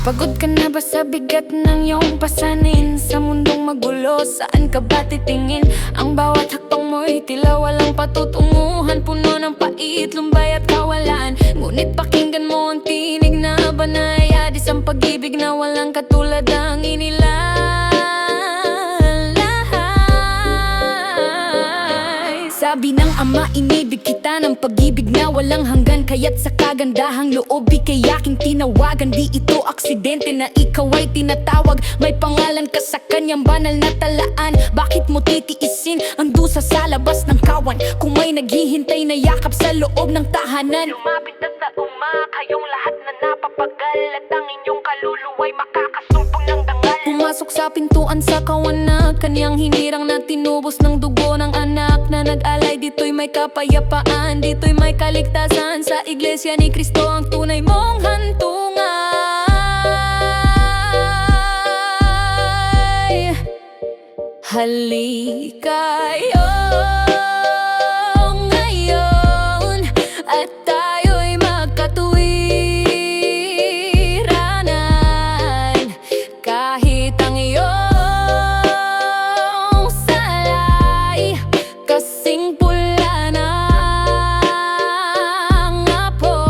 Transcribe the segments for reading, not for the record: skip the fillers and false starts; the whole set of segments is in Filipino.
Pagod ka na ba sa bigat ng iyong pasanin? Sa mundong magulo, saan ka ba titingin? Ang bawat hakbang mo'y tila walang patutunguhan, puno ng pait, lumbay at kawalan. Ngunit pakinggan mo ang tinig na banaya, di ang pag-ibig na walang katulad ang inilalay. Sabi ng ama, inibig kita ng pag-ibig na walang hanggan, kaya't sa kagandahang loob ika'y aking tinawagan. Di ito aksidente na ikaw ay tinatawag, may pangalan ka sa kanyang banal na talaan. Bakit mo titiisin ang dusa sa labas ng kawan, kung may naghihintay na yakap sa loob ng tahanan? Lumapit at nauma kayong lahat na napapagal, at ang inyong kaluluwa'y makakasumpong ng dangal. Pumasok sa pintuan sa kawanak, kanyang hinirang na tinubos ng dugo ng anak na nag-alay. Dito'y may kapayapaan, dito'y may kaligtasan. Sa iglesia ni Kristo ang tunay mong hantungan. Halikayo ngayon at tayo'y magkatuwiranan. Kahit ang iyong salay kasing pula ng apoy,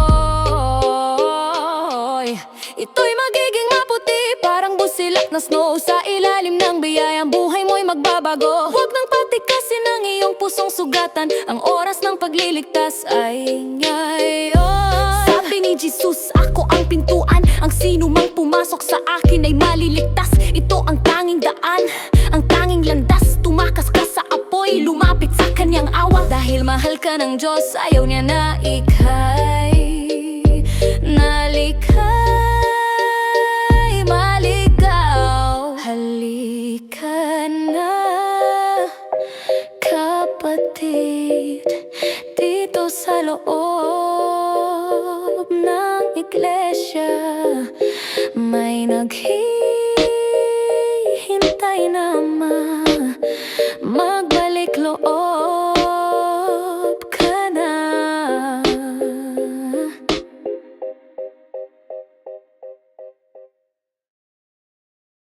ito'y magiging maputi parang busilak na snow. Sa ilalim ng biyayang buhay mo'y magbabago. Huwag nang patikasin ang iyong pusong sugatan, ang oras ng pagliligtas ay ngayon. Sabi ni Jesus, ako ang pintuan, ang sino mang pumasok sa akin ay maliligtas. Ito ang tanging daan, ang tanging landas. Tumakas ka sa apoy, lumapit sa kanyang awa. Dahil mahal ka ng Diyos, ayaw niya na ikay